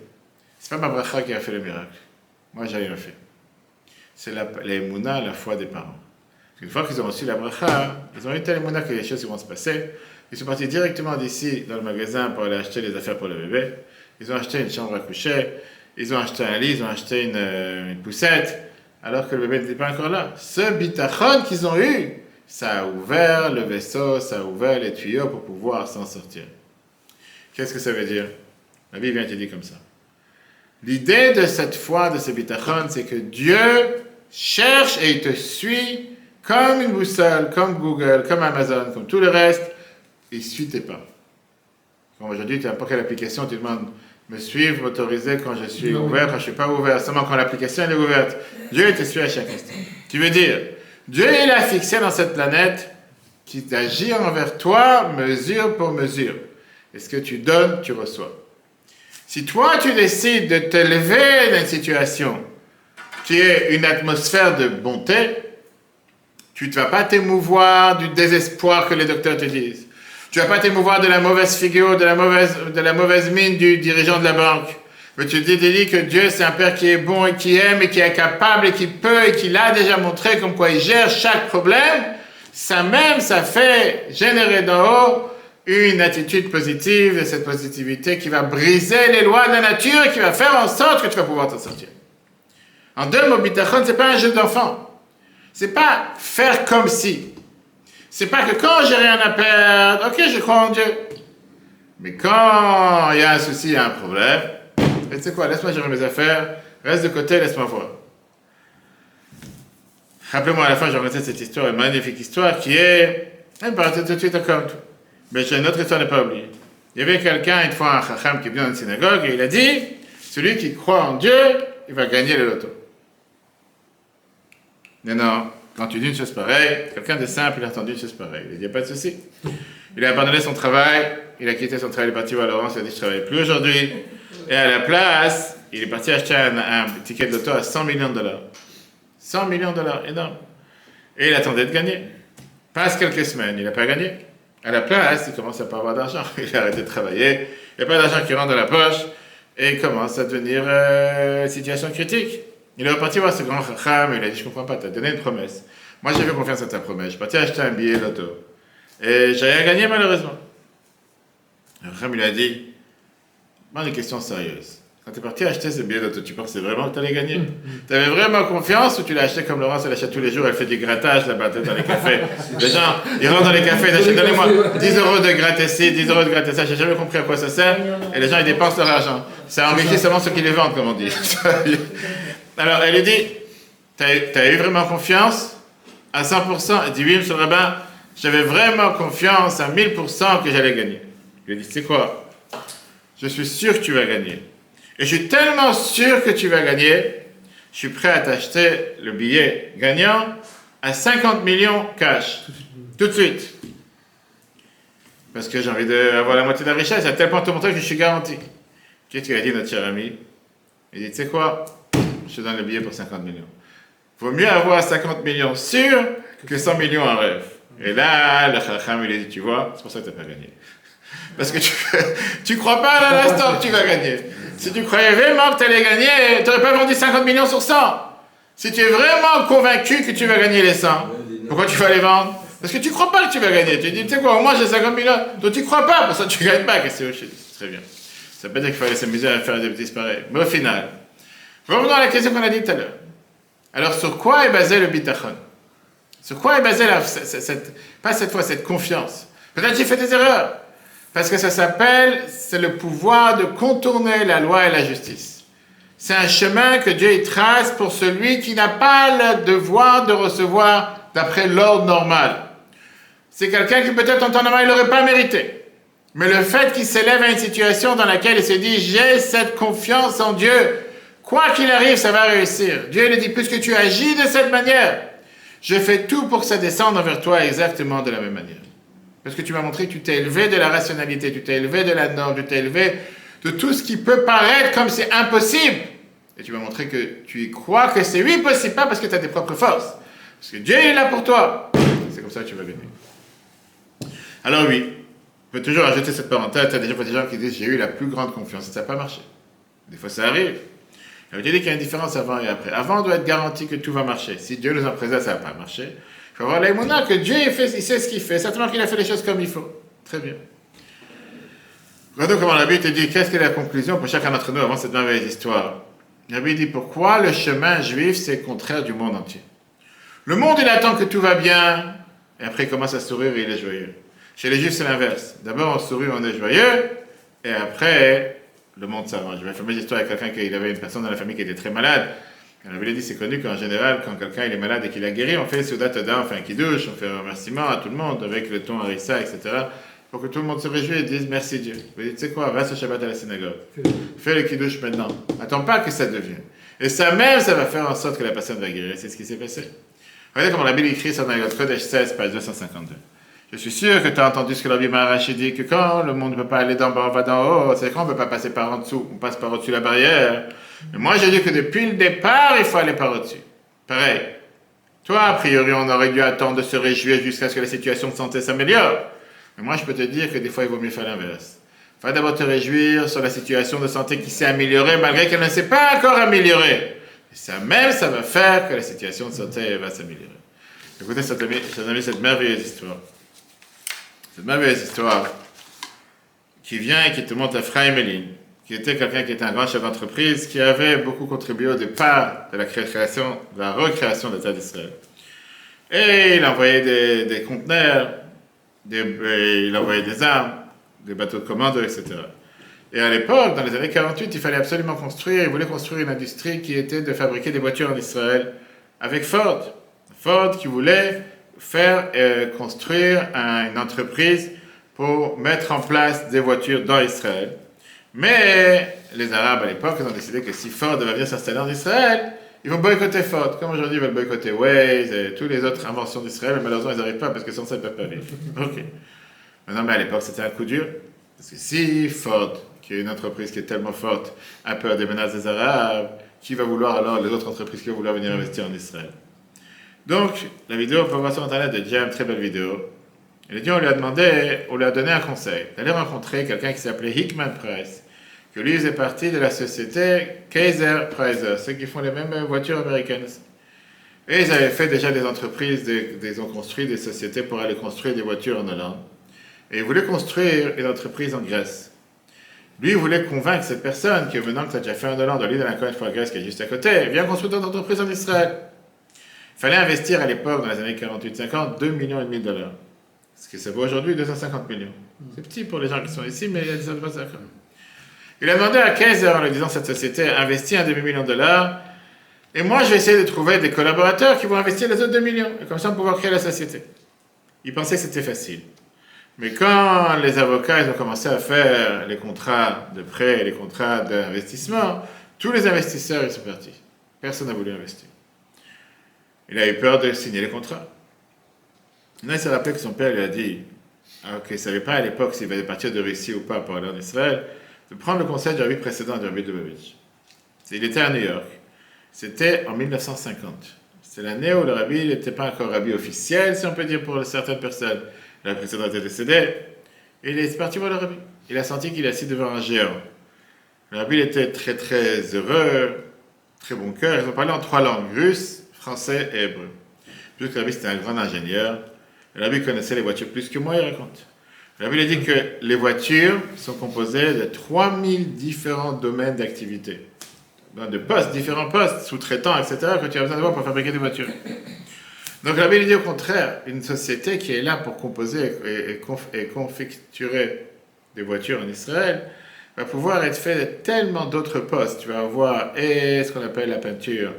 C'est pas ma bracha qui a fait le miracle. Moi, j'ai rien fait. C'est l'émouna, la foi des parents. Une fois qu'ils ont reçu la bracha, ils ont eu telle émouna que les choses vont se passer. Ils sont partis directement d'ici dans le magasin pour aller acheter les affaires pour le bébé. Ils ont acheté une chambre à coucher, ils ont acheté un lit, ils ont acheté une poussette, alors que le bébé n'était pas encore là. Ce bitachon qu'ils ont eu, ça a ouvert le vaisseau, ça a ouvert les tuyaux pour pouvoir s'en sortir. Qu'est-ce que ça veut dire? La Bible vient te dire comme ça. L'idée de cette foi, de ce bitachon, c'est que Dieu cherche et il te suit comme une boussole, comme Google, comme Amazon, comme tout le reste, il suit tes pas. Comme aujourd'hui, tu n'as pas quelle application, tu demandes me suivre, m'autoriser quand je suis ouvert, quand je ne suis pas ouvert, seulement quand l'application est ouverte. Dieu te suit à chaque instant. Tu veux dire, Dieu il a fixé dans cette planète qui agit envers toi, mesure pour mesure. Et ce que tu donnes, tu reçois. Si toi, tu décides de te lever dans une situation qui est une atmosphère de bonté, tu ne vas pas t'émouvoir du désespoir que les docteurs te disent. Tu ne vas pas t'émouvoir de la mauvaise figure, de la mauvaise mine du dirigeant de la banque. Mais tu te dis que Dieu, c'est un Père qui est bon et qui aime et qui est capable et qui peut et qui l'a déjà montré comme quoi il gère chaque problème. Ça même, ça fait générer d'en haut une attitude positive et cette positivité qui va briser les lois de la nature et qui va faire en sorte que tu vas pouvoir t'en sortir. En 2 mots, bitachon, c'est pas un jeu d'enfant. C'est pas faire comme si. C'est pas que quand j'ai rien à perdre, ok, je crois en Dieu. Mais quand il y a un souci, il y a un problème, et tu sais quoi, laisse-moi gérer mes affaires, reste de côté, laisse-moi voir. Rappelez-moi à la fin, je remettais cette histoire, une magnifique histoire qui est, elle me paraît tout de suite comme tout. Mais j'ai une autre histoire à ne pas oublier. Il y avait quelqu'un, une fois un chacham qui est venu dans une synagogue, et il a dit, celui qui croit en Dieu, il va gagner le loto. Non, quand tu dis une chose pareille, quelqu'un de simple, il a entendu une chose pareille. Il dit, il n'y a pas de souci. Il a abandonné son travail, il a quitté son travail, il est parti voir Laurence, il a dit, je ne travaille plus aujourd'hui. Et à la place, il est parti acheter un ticket de loto à $100 millions. $100 millions, énorme. Et il attendait de gagner. Passe quelques semaines, il n'a pas gagné. À la place, il commence à pas avoir d'argent. Il a arrêté de travailler, il n'y a pas d'argent qui rentre dans la poche, et il commence à devenir une situation critique. Il est reparti voir ce grand chacham, il a dit, je ne comprends pas, tu as donné une promesse. Moi, j'ai fait confiance à ta promesse. Je suis parti acheter un billet loto. Et j'ai rien gagné, malheureusement. Le chacham, il a dit, moi, une question sérieuse. Quand tu es parti acheter ce billet d'auto, tu pensais vraiment que tu allais gagner? Tu avais vraiment confiance ou tu l'as acheté comme Laurence, elle achète tous les jours, elle fait du grattage là-bas dans les cafés? Les gens, ils rentrent dans les cafés, ils achètent, donnez-moi 10 euros de gratter ci, 10 euros de gratter ça, j'ai jamais compris à quoi ça sert, et les gens ils dépensent leur argent. Ça enrichit seulement ceux qui les vendent, comme on dit. Alors elle lui dit, t'as eu vraiment confiance à 100%? Elle dit oui, monsieur le rabbin, j'avais vraiment confiance à 1000% que j'allais gagner. Je lui ai dit, c'est quoi? Je suis sûr que tu vas gagner. Et je suis tellement sûr que tu vas gagner, je suis prêt à t'acheter le billet gagnant à 50 millions cash. Tout de suite. Parce que j'ai envie d'avoir la moitié de la richesse, à tel point te montrer que je suis garanti. Qu'est-ce qu'il a dit, notre cher ami? Il dit, tu sais quoi? Je te donne le billet pour 50 millions. Vaut mieux avoir 50 millions sûrs que 100 millions en rêve. Et là, le Chacham, il a dit, tu vois, c'est pour ça que tu n'as pas gagné. Parce que tu crois pas à l'instant que tu vas gagner. Si tu croyais vraiment que tu allais gagner, tu n'aurais pas vendu 50 millions sur 100. Si tu es vraiment convaincu que tu vas gagner les 100, pourquoi tu vas les vendre? Parce que tu ne crois pas que tu vas gagner. Tu dis, tu sais quoi, au moins j'ai 50 millions. Donc tu ne crois pas, pour ça tu ne gagnes pas. Qu'est-ce que c'est? Très bien. Ça veut pas dire qu'il fallait s'amuser à faire des petits pareils. Mais au final, revenons à la question qu'on a dit tout à l'heure. Alors sur quoi est basé le bitachon? Sur quoi est basé pas cette fois, cette confiance? Peut-être j'ai fait des erreurs. Parce que ça s'appelle, c'est le pouvoir de contourner la loi et la justice. C'est un chemin que Dieu y trace pour celui qui n'a pas le devoir de recevoir d'après l'ordre normal. C'est quelqu'un qui peut-être en temps normal, il n'aurait pas mérité. Mais le fait qu'il s'élève à une situation dans laquelle il se dit, j'ai cette confiance en Dieu, quoi qu'il arrive, ça va réussir. Dieu lui dit, puisque tu agis de cette manière, je fais tout pour que ça descende envers toi exactement de la même manière. Parce que tu m'as montré que tu t'es élevé de la rationalité, tu t'es élevé de la norme, tu t'es élevé de tout ce qui peut paraître comme c'est impossible. Et tu m'as montré que tu y crois que c'est oui possible, pas parce que tu as tes propres forces. Parce que Dieu est là pour toi. C'est comme ça que tu vas gagner. Alors oui, on peut toujours ajouter cette parenthèse. Tu as déjà des gens qui disent j'ai eu la plus grande confiance et ça n'a pas marché. Des fois ça arrive. Je veux dire qu'il y a une différence avant et après. Avant, on doit être garanti que tout va marcher. Si Dieu nous en présente, ça ne va pas marcher. Il faut avoir l'aïmouna que Dieu il sait ce qu'il fait. Certainement qu'il a fait les choses comme il faut. Très bien. Regardons comment la Bible te dit, qu'est-ce que la conclusion pour chacun d'entre nous avant cette merveilleuse histoire. La Bible dit, pourquoi le chemin juif, c'est le contraire du monde entier. Le monde, il attend que tout va bien, et après il commence à sourire et il est joyeux. Chez les juifs, c'est l'inverse. D'abord, on sourit, on est joyeux, et après, le monde s'arrange. J'ai une fameuse histoire avec quelqu'un qui avait une personne dans la famille qui était très malade. La Bible dit, c'est connu qu'en général, quand quelqu'un il est malade et qu'il a guéri, on fait Soudat Toda, on fait un kiddush, on fait un remerciement à tout le monde avec le ton harissa, etc. Pour que tout le monde se réjouisse et dise merci Dieu. Vous dites, tu sais quoi, va ce Shabbat à la synagogue. Fais le kiddush maintenant. Attends pas que ça devienne. Et ça même, ça va faire en sorte que la personne va guérir. C'est ce qui s'est passé. Regardez comment la Bible écrit ça dans le Kodesh 16, page 252. Je suis sûr que tu as entendu ce que la Bible Marachi dit, que quand le monde ne peut pas aller d'en bas, on va d'en haut. C'est quand on ne peut pas passer par en dessous, on passe par au-dessus de la barrière. Mais moi, j'ai dit que depuis le départ, il faut aller par au-dessus. Pareil. Toi, a priori, on aurait dû attendre de se réjouir jusqu'à ce que la situation de santé s'améliore. Mais moi, je peux te dire que des fois, il vaut mieux faire l'inverse. Il faut d'abord te réjouir sur la situation de santé qui s'est améliorée, malgré qu'elle ne s'est pas encore améliorée. Et ça même, ça va faire que la situation de santé va s'améliorer. Écoutez, chers amis, cette merveilleuse histoire. Cette merveilleuse histoire qui vient et qui te montre Ephraim Elin, qui était quelqu'un qui était un grand chef d'entreprise, qui avait beaucoup contribué au départ de la création, de la recréation de l'État d'Israël. Et il envoyait des conteneurs, il envoyait des armes, des bateaux de commande, etc. Et à l'époque, dans les années 48, il fallait absolument construire, il voulait construire une industrie qui était de fabriquer des voitures en Israël avec Ford. Ford qui voulait faire construire une entreprise pour mettre en place des voitures dans Israël. Mais les Arabes à l'époque ont décidé que si Ford va venir s'installer en Israël, ils vont boycotter Ford. Comme aujourd'hui ils veulent boycotter Waze et toutes les autres inventions d'Israël, mais malheureusement ils n'arrivent pas parce que sans ça ils ne peuvent pas vivre. Ok. Non, mais à l'époque c'était un coup dur. Parce que si Ford, qui est une entreprise qui est tellement forte, a peur des menaces des Arabes, qui va vouloir alors les autres entreprises qui vont vouloir venir investir en Israël? Donc, la vidéo, on peut voir sur Internet de Jam, très belle vidéo. Et Dieu, on lui a donné un conseil, d'aller rencontrer quelqu'un qui s'appelait Hickman Price, que lui faisait partie de la société Kaiser Preiser, ceux qui font les mêmes voitures américaines. Et ils avaient fait déjà des entreprises, ils ont construit des sociétés pour aller construire des voitures en Hollande. Et ils voulaient construire une entreprise en Grèce. Lui, il voulait convaincre cette personne que maintenant que tu as déjà fait $1 dans l'île de la Côte Grèce qui est juste à côté, viens construire ton entreprise en Israël. Il fallait investir à l'époque, dans les années 48-50, $2,5 millions. Ce que ça vaut aujourd'hui 250 millions. C'est petit pour les gens qui sont ici, mais ça ne pas ça. Il a demandé à Kaiser, en lui disant cette société a investi $1 demi-million, et moi je vais essayer de trouver des collaborateurs qui vont investir les autres $2 millions, et comme ça on va pouvoir créer la société. Il pensait que c'était facile. Mais quand les avocats ils ont commencé à faire les contrats de prêt et les contrats d'investissement, tous les investisseurs ils sont partis. Personne n'a voulu investir. Il a eu peur de signer les contrats. Là, il s'est rappelé que son père lui a dit qu'il ne savait pas à l'époque s'il allait partir de Russie ou pas pour aller en Israël, de prendre le conseil du rabbi précédent, du rabbi de Lubavitch. Il était à New York. C'était en 1950. C'est l'année où le rabbi n'était pas encore rabbi officiel, si on peut dire pour certaines personnes. Le précédent était décédé. Et il est parti voir le rabbi. Il a senti qu'il est assis devant un géant. Le rabbi était très très heureux, très bon cœur. Ils ont parlé en 3 langues, russe, français et hébreu. Plus que le rabbi c'était un grand ingénieur. Le rabbi connaissait les voitures plus que moi, il raconte. Le rabbi a dit que les voitures sont composées de 3000 différents domaines d'activité. De postes, différents postes, sous-traitants, etc., que tu as besoin d'avoir pour fabriquer des voitures. Donc le rabbi a dit au contraire, une société qui est là pour composer et confecturer des voitures en Israël, va pouvoir être fait de tellement d'autres postes. Tu vas avoir et ce qu'on appelle la peinture,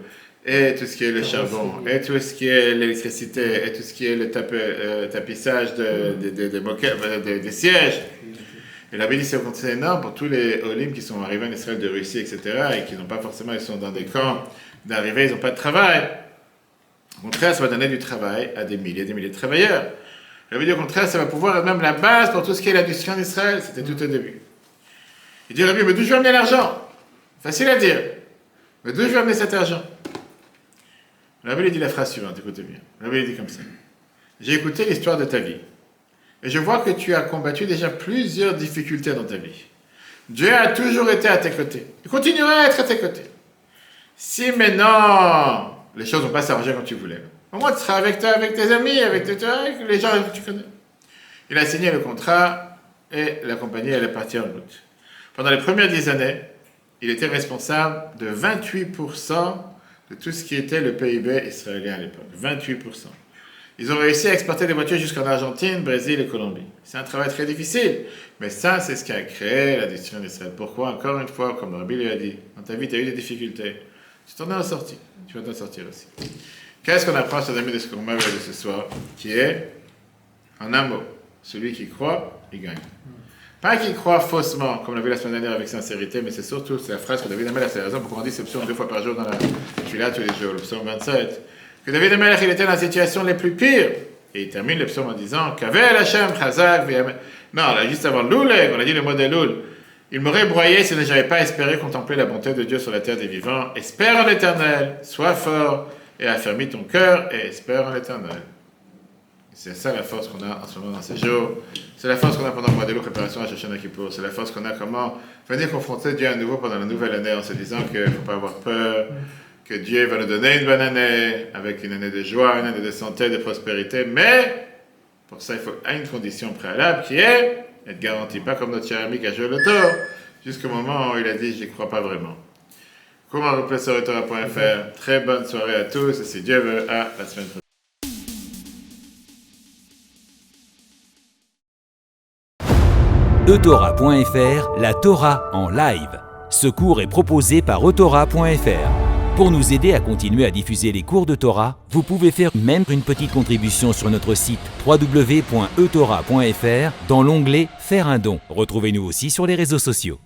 et tout ce qui est le charbon, et tout ce qui est l'électricité, et tout ce qui est le tapissage des sièges. Et la dit c'est énorme pour tous les Olim qui sont arrivés en Israël de Russie, etc., et qui n'ont pas forcément, ils sont dans des camps d'arrivée, ils n'ont pas de travail. Au contraire, ça va donner du travail à des milliers de travailleurs. La dit au contraire, ça va pouvoir être même la base pour tout ce qui est l'industrie en Israël. C'était tout au début. Il dit, Rabbi, mais d'où je vais amener l'argent? Facile à dire. Mais d'où je vais amener cet argent? Rabbi dit la phrase suivante, écoutez bien. Rabbi dit comme ça. J'ai écouté l'histoire de ta vie. Et je vois que tu as combattu déjà plusieurs difficultés dans ta vie. Dieu a toujours été à tes côtés. Il continuera à être à tes côtés. Si maintenant, les choses vont pas s'arranger comme tu voulais, au moins tu seras avec toi, avec tes amis, avec les gens que tu connais. Il a signé le contrat et la compagnie elle est partie en route. Pendant les premières 10 années, il était responsable de 28% de tout ce qui était le PIB israélien à l'époque. 28%. Ils ont réussi à exporter des voitures jusqu'en Argentine, Brésil et Colombie. C'est un travail très difficile, mais ça, c'est ce qui a créé l'industrie en Israël. Pourquoi? Encore une fois, comme Rabbi lui a dit, dans ta vie, tu as eu des difficultés. Tu t'en es sorti. Tu vas t'en sortir aussi. Qu'est-ce qu'on apprend, chers amis, de ce qu'on m'a vu de ce soir? Qui est, en un mot, celui qui croit, il gagne. Pas qui croit faussement, comme on l'a vu la semaine dernière avec sincérité, mais c'est surtout, c'est la phrase que David Amelech, c'est la raison pour qu'on dit ce psaume 2 fois par jour dans la Tefila tous les jours, le psaume 27. Que David Amelech, il était dans la situation les plus pires. Et il termine le psaume en disant Kavel Hashem Chazak V'Yamel. Non, là, juste avant Louleg, on a dit le mot de Loul. Il m'aurait broyé si je n'avais pas espéré contempler la bonté de Dieu sur la terre des vivants. Espère en l'Éternel, sois fort et affermis ton cœur et espère en l'Éternel. C'est ça la force qu'on a en ce moment dans ces jours. C'est la force qu'on a pendant le mois de l'eau, préparation à Shoshana Kippour. C'est la force qu'on a comment venir confronter Dieu à nouveau pendant la nouvelle année en se disant qu'il ne faut pas avoir peur, que Dieu va nous donner une bonne année, avec une année de joie, une année de santé, de prospérité. Mais pour ça, il faut une condition préalable qui est être garanti, pas comme notre cher ami qui a joué le tour, jusqu'au moment où il a dit « je n'y crois pas vraiment ». Comment replacer sur etora.fr. Très bonne soirée à tous et si Dieu veut, à la semaine prochaine. etora.fr, la Torah en live. Ce cours est proposé par etora.fr. Pour nous aider à continuer à diffuser les cours de Torah, vous pouvez faire même une petite contribution sur notre site www.etora.fr dans l'onglet « Faire un don ». Retrouvez-nous aussi sur les réseaux sociaux.